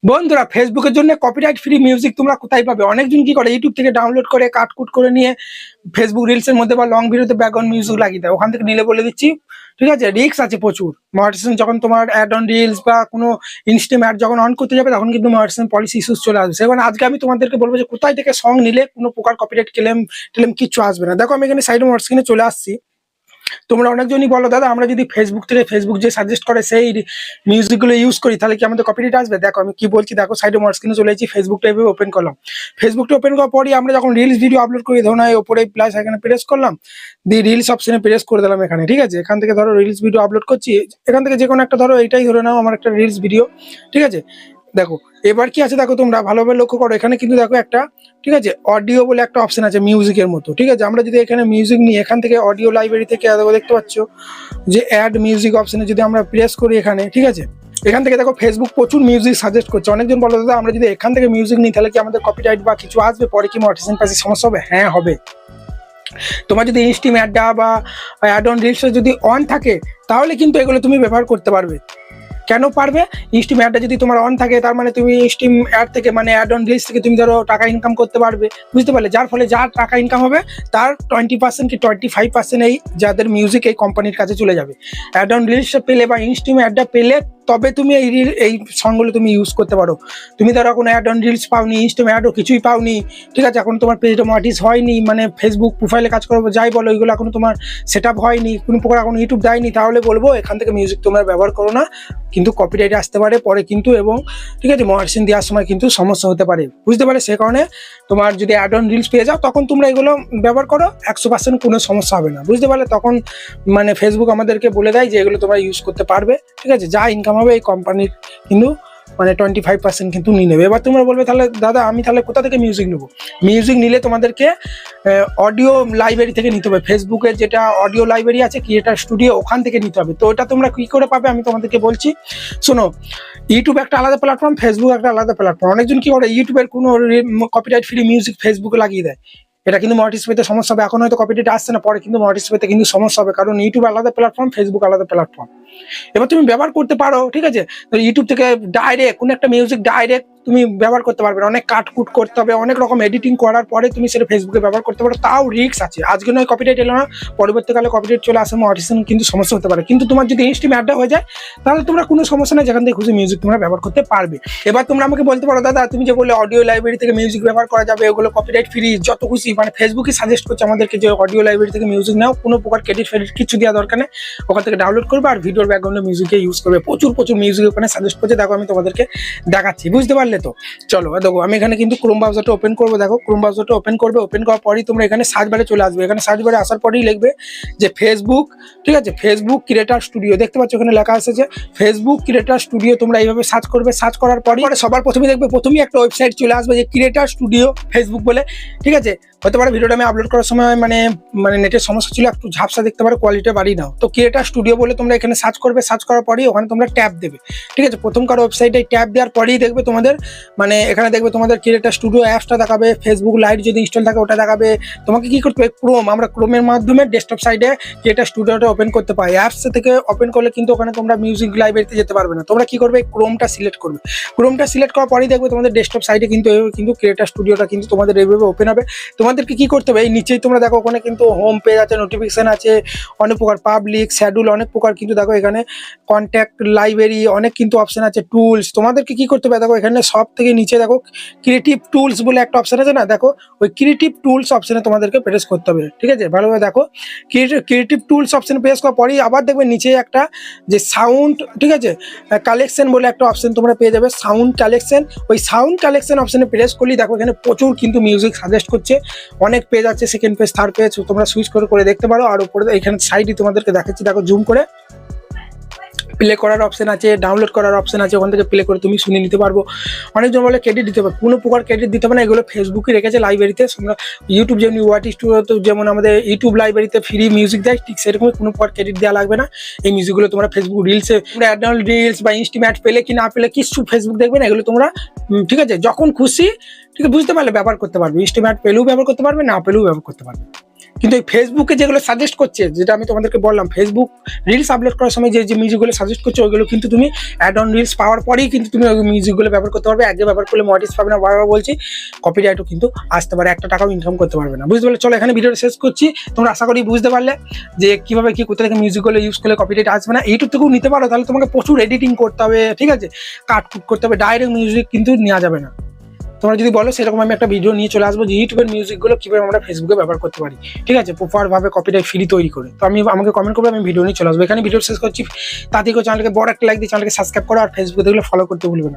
বন্ধুরা, ফেসবুকের জন্য কপিরাইট ফ্রি মিউজিক তোমরা কোথায় পাবে? অনেকজন কি করে ইউটিউব থেকে ডাউনলোড করে কাটকুট করে নিয়ে ফেসবুক রিলসের মধ্যে বা লং ভিডিওতে ব্যাকগ্রাউন্ড মিউজিক লাগিয়ে দেয়। ওখান থেকে নিলে বলে দিচ্ছি, ঠিক আছে, রিস্ক আছে প্রচুর। মনিটাইজেশন যখন তোমার অ্যাড অন রিলস বা কোনো ইনস্টাম অ্যাড যখন অন করতে যাবে তখন কিন্তু মনিটাইজেশন পলিসি ইস্যুস চলে আসবে। সেখানে আজকে আমি তোমাদেরকে বলবো যে কোথায় থেকে সং নিলে কোনো প্রকার কপিরাইট ক্লেম টেলেম কিচ্ছু আসবে না। দেখো, আমি এখানে সাইড স্ক্রিনে চলে আসছি। তোমরা অনেকজনই বলো, দাদা আমরা যদি ফেসবুক যে সাজেস্ট করে সেই মিউজিকগুলো ইউজ করি তাহলে কি আমাদের কপিরাইট আসবে? দেখো আমি কি বলছি, দেখো সাইডে স্ক্রিনে চলে এসেছি, ফেসবুকটা এভাবে ওপেন করলাম। ফেসবুকটা ওপেন করার পরই আমরা যখন রিলস ভিডিও আপলোড করি, ধরো না ওপরে প্লাস এখানে প্রেস করলাম, দিয়ে রিলস অপশনে প্রেস করে দিলাম এখানে, ঠিক আছে। এখান থেকে ধরো রিলস ভিডিও আপলোড করছি, এখান থেকে যে কোনো একটা ধরো এইটাই ধরে নাও আমার একটা রিলস ভিডিও, ঠিক আছে। দেখো এবার কি আছে, দেখো তোমরা ভালোভাবে লক্ষ্য করো, এখানে কিন্তু দেখো একটা, ঠিক আছে, অডিও বলে একটা অপশন আছে মিউজিকের মতো, ঠিক আছে। আমরা যদি এখানে মিউজিক নিই, এখান থেকে অডিও লাইব্রেরি থেকে দেখতে পাচ্ছ যে অ্যাড মিউজিক অপশনে যদি আমরা প্রেস করি এখানে, ঠিক আছে, এখান থেকে দেখো ফেসবুক প্রচুর মিউজিক সাজেস্ট করছে। অনেকজন বলো, দাদা আমরা যদি এখান থেকে মিউজিক নিই তাহলে কি আমাদের কপিরাইট বা কিছু আসবে, পরে কি মনিটাইজেশন পাশে সমস্যা হবে? হ্যাঁ হবে। তোমার যদি ইনস্টিম অ্যাডটা বা অ্যাড অন রিলস যদি অন থাকে তাহলে কিন্তু এগুলো তুমি ব্যবহার করতে পারবে। কেন পারবে? স্টিম অ্যাডটা যদি তোমার অন থাকে তার মানে তুমি স্টিম অ্যাড থেকে মানে অ্যাড অন রিলস থেকে তুমি ধরো টাকা ইনকাম করতে পারবে, বুঝতে পারলে? যার ফলে যার টাকা ইনকাম হবে তার 20% কি 25% এই যাদের মিউজিক এই কোম্পানির কাছে চলে যাবে। অ্যাড অন রিলসটা পেলে বা স্টিম অ্যাডটা পেলে তবে তুমি এই সংগুলো তুমি ইউজ করতে পারো। তুমি ধরো কোনো অ্যাড অন রিলস পাওনি, ইনস্টাম অ্যাডও কিছুই পাওনি, ঠিক আছে, এখন তোমার পেজটা মনিটাইজ হয়নি, মানে ফেসবুক প্রোফাইলে কাজ করবো যাই বলো, এগুলো এখন তোমার সেট আপ হয়নি, কোনো প্রকার এখন ইউটিউব দেয়নি, তাহলে বলবো এখান থেকে মিউজিক তোমরা ব্যবহার করো না, কিন্তু কপিরাইট আসতে পারে পরে কিন্তু, এবং ঠিক আছে মনিটাইজেশন দেওয়ার সময় কিন্তু সমস্যা হতে পারে, বুঝতে পারে। সে কারণে তোমার যদি অ্যাড অন রিলস পেয়ে যাও তখন তোমরা এগুলো ব্যবহার করো, 100% কোনো সমস্যা হবে না, বুঝতে পারলে। তখন মানে ফেসবুক আমাদেরকে বলে দেয় যে এগুলো তোমরা ইউজ করতে পারবে, ঠিক আছে। যা ইনকাম হবে এই কোম্পানির কিন্তু মানে 25% কিন্তু নিয়ে নেবে। এবার তোমরা বলবে, তাহলে দাদা আমি তাহলে কোথা থেকে মিউজিক নেবো? মিউজিক নিলে তোমাদেরকে অডিও লাইব্রেরি থেকে নিতে হবে। ফেসবুকের যেটা অডিও লাইব্রেরি আছে ক্রিয়েটার স্টুডিও, ওখান থেকে নিতে হবে। তো ওটা তোমরা কি করে পাবে আমি তোমাদেরকে বলছি, শোনো। ইউটিউব একটা আলাদা প্ল্যাটফর্ম, ফেসবুক একটা আলাদা প্ল্যাটফর্ম। অনেকজন কি করে, ইউটিউবের কোনো কপিরাইট ফ্রি মিউজিক ফেসবুকে লাগিয়ে দেয়, এটা কিন্তু মনিটাইজ পেতে সমস্যা হবে। এখন হয়তো কপিরাইট আসছে না, পরে কিন্তু মনিটাইজ পেতে কিন্তু সমস্যা হবে, কারণ ইউটিউব আলাদা প্ল্যাটফর্ম, ফেসবুক আলাদা প্ল্যাটফর্ম। এবার তুমি ব্যবহার করতে পারো, ঠিক আছে। ইউটিউব থেকে ডাইরেক্ট কোনো একটা মিউজিক ডাইরেক্ট তুমি ব্যবহার করতে পারবে না, অনেক কাটকুট করতে হবে, অনেক রকম এডিটিং করার পরে তুমি সেটা ফেসবুকে ব্যবহার করতে পারো, তাও রিস্ক আছে। আজকে নয় কপিরাইট এলো না, পরবর্তীকালে কপিরাইট চলে আসে, মনিটাইজেশন কিন্তু সমস্যা হতে পারে। কিন্তু তোমার যদি ইনস্টিম অ্যাডটা হয়ে যায় তাহলে তোমরা কোনো সমস্যা নেই, যেখান থেকে খুশি মিউজিক তোমরা ব্যবহার করতে পারবে। এবার তোমরা আমাকে বলতে পারো, দাদা তুমি যে বললে অডিও লাইব্রেরি থেকে মিউজিক ব্যবহার করা যাবে, ওগুলো কপিরাইট ফ্রি, যত খুশি, মানে ফেসবুকই সাজেস্ট করছে আমাদেরকে যে অডিও লাইব্রেরি থেকে মিউজিক নাও, কোনো প্রকার ক্রেডিট ফেডিট কিছু দেওয়া দরকার নেই, ওখান থেকে ডাউনলোড করবে আর ভিডিওর ব্যাকগ্রাউন্ডে মিউজিকে ইউজ করবে। প্রচুর মিউজিক ওখানে সাজেস্ট করছে, দেখো আমি তোমাদেরকে দেখাচ্ছি, বুঝতে পারলে তো? চলো দেখো, আমি এখানে কিন্তু ক্রোম ব্রাউজারটা ওপেন করবো। দেখো ক্রোম ব্রাউজারটা ওপেন করবে, ওপেন করার পরই তোমরা এখানে সার্চ বারে চলে আসবে। এখানে সার্চ বারে আসার পরেই লিখবে যে ফেসবুক, ঠিক আছে, ফেসবুক ক্রিয়েটার স্টুডিও, দেখতে পাচ্ছ এখানে লেখা আছে যে ফেসবুক ক্রিয়েটার স্টুডিও। তোমরা এইভাবে সার্চ করবে, সার্চ করার পরে সবার প্রথমে দেখবে প্রথমেই একটা ওয়েবসাইট চলে আসবে যে ক্রিয়েটার স্টুডিও ফেসবুক বলে, ঠিক আছে। হতে পারে ভিডিওটা আমি আপলোড করার সময় মানে নেটের সমস্যা ছিল, একটু ঝাপসা দেখতে পারো, কোয়ালিটি বাড়িয়ে নাও। তো ক্রিয়েটার স্টুডিও বলে তোমরা এখানে সার্চ করবে, সার্চ করার পরেই ওখানে তোমরা ট্যাব দেবে, ঠিক আছে। প্রথমকার ওয়েবসাইটে ট্যাব দেওয়ার পরেই দেখবে তোমাদের মানে এখানে দেখবে তোমাদের ক্রিয়েটার স্টুডিও অ্যাপসটা দেখাবে, ফেসবুক লাইট যদি ইনস্টল থাকে ওটা দেখাবে। তোমাকে কি করতে হবে, আমরা ক্রোমের মাধ্যমে ডেস্কটপ সাইডে ক্রিয়েটার স্টুডিওটা ওপেন করতে পারি। অ্যাপস থেকে ওপেন করলে কিন্তু ওখানে তোমরা মিউজিক লাইব্রেরিতে যেতে পারবে না। তোমরা কি করবে, ক্রোমটা সিলেক্ট করবে। ক্রোমটা সিলেক্ট করার পরেই দেখবে তোমাদের ডেস্কটপ সাইডে কিন্তু ক্রিয়েটার স্টুডিওটা কিন্তু তোমাদের এইভাবে ওপেন হবে। তোমাদেরকে কি করতে হবে, এই নিচেই তোমরা দেখো ওখানে কিন্তু হোম পেজ আছে, নোটিফিকেশন আছে, অনেক প্রকার পাবলিক শ্যাডুল, অনেক প্রকার কিন্তু দেখো এখানে কন্ট্যাক্ট লাইব্রেরি, অনেক কিন্তু অপশন আছে, টুলস। তোমাদেরকে কি করতে হবে, দেখো এখানে সব থেকে নিচে দেখো ক্রিয়েটিভ টুলস বলে একটা অপশন আছে না, দেখো ওই ক্রিয়েটিভ টুলস অপশনে তোমাদেরকে প্রেস করতে হবে, ঠিক আছে। ভালোভাবে দেখো ক্রিয়েটিভ টুলস অপশন প্রেস করার পরেই আবার দেখবে নিচে একটা যে সাউন্ড, ঠিক আছে, কালেকশন বলে একটা অপশন তোমরা পেয়ে যাবে, সাউন্ড কালেকশন। ওই সাউন্ড কালেকশন অপশনে প্রেস করলেই দেখো এখানে প্রচুর কিন্তু মিউজিক সাজেস্ট করছে, অনেক পেজ আছে, সেকেন্ড পেজ, থার্ড পেজ, তোমরা সুইচ করে দেখতে পারো। আর উপরে এখানে সাইডে তোমাদেরকে দেখাচ্ছি, দেখো জুম করে প্লে করার অপশন আছে, ডাউনলোড করার অপশন আছে, ওখান থেকে প্লে করে তুমি শুনে নিতে পারবো। অনেকজন বলে ক্রেডিট দিতে হবে, কোনো প্রকার ক্রেডিট দিতে হবে না, এগুলো ফেসবুকে রেখেছে লাইব্রেরিতে। তোমরা ইউটিউব যেমনি ওয়াট স্টুডিও যেমন আমাদের ইউটিউব লাইব্রেরিতে ফ্রি মিউজিক দেয়, ঠিক সেরকমই কোনো প্রকার ক্রেডিট দেওয়া লাগবে না। এই মিউজিকগুলো তোমরা ফেসবুক রিলসে, তোমরা অ্যাড অন রিলস বা ইনস্টিমেট পেলে কি না পেলে কিছু ফেসবুক দেখবে না, এগুলো তোমরা ঠিক আছে যখন খুশি, ঠিক আছে, বুঝতে পারলে ব্যবহার করতে পারবে। ইনস্টিমেট পেলেও ব্যবহার করতে পারবে, না পেলেও ব্যবহার করতে পারবে। কিন্তু এই ফেসবুকে যেগুলো সাজেস্ট করছে, যেটা আমি তোমাদেরকে বললাম, ফেসবুক রিলস আপলোড করার সময় যে মিউজিকগুলো সাজেস্ট করছে ওইগুলো কিন্তু তুমি অ্যাড অন রিলস পাওয়ার পরেই কিন্তু তুমি ওই মিউজিকগুলো ব্যবহার করতে পারবে। আগে ব্যবহার করলে মনিটাইজ পাবে না, বারবার বলছি, কপিরাইটও কিন্তু আসতে পারে, একটা টাকাও ইনকাম করতে পারবে না। বুঝতে পারলে? চলো এখানে ভিডিওটা শেষ করছি। তোমরা আশা করি বুঝতে পারলে যে কিভাবে কি কোথা থেকে মিউজিকগুলো ইউজ করলে কপিরাইট আসবে না। ইউটিউব থেকেও নিতে পারো, তাহলে তোমাকে প্রচুর এডিটিং করতে হবে, ঠিক আছে, কাটকুট করতে হবে, ডাইরেক্ট মিউজিক কিন্তু নেওয়া যাবে না। তোমরা যদি বলো সেরকম আমি একটা ভিডিও নিয়ে চলে আসবো যে ইউটিউবের মিউজিকগুলো কিভাবে আমরা ফেসবুকে ব্যবহার করতে পারি, ঠিক আছে, প্রপার ভাবে কপিরাইট ফ্রি তৈরি করে। তো আমাকে কমেন্ট করবে, আমি ভিডিও নিয়ে চলে আসবো। এখানে ভিডিও শেষ করছি। তাড়াতাড়ি করে চ্যানেলকে বড় একটা লাইক দিয়ে চ্যানেলকে সাবস্ক্রাইব করো, আর ফেসবুকে দেখলে ফলো করতে ভুলবে না।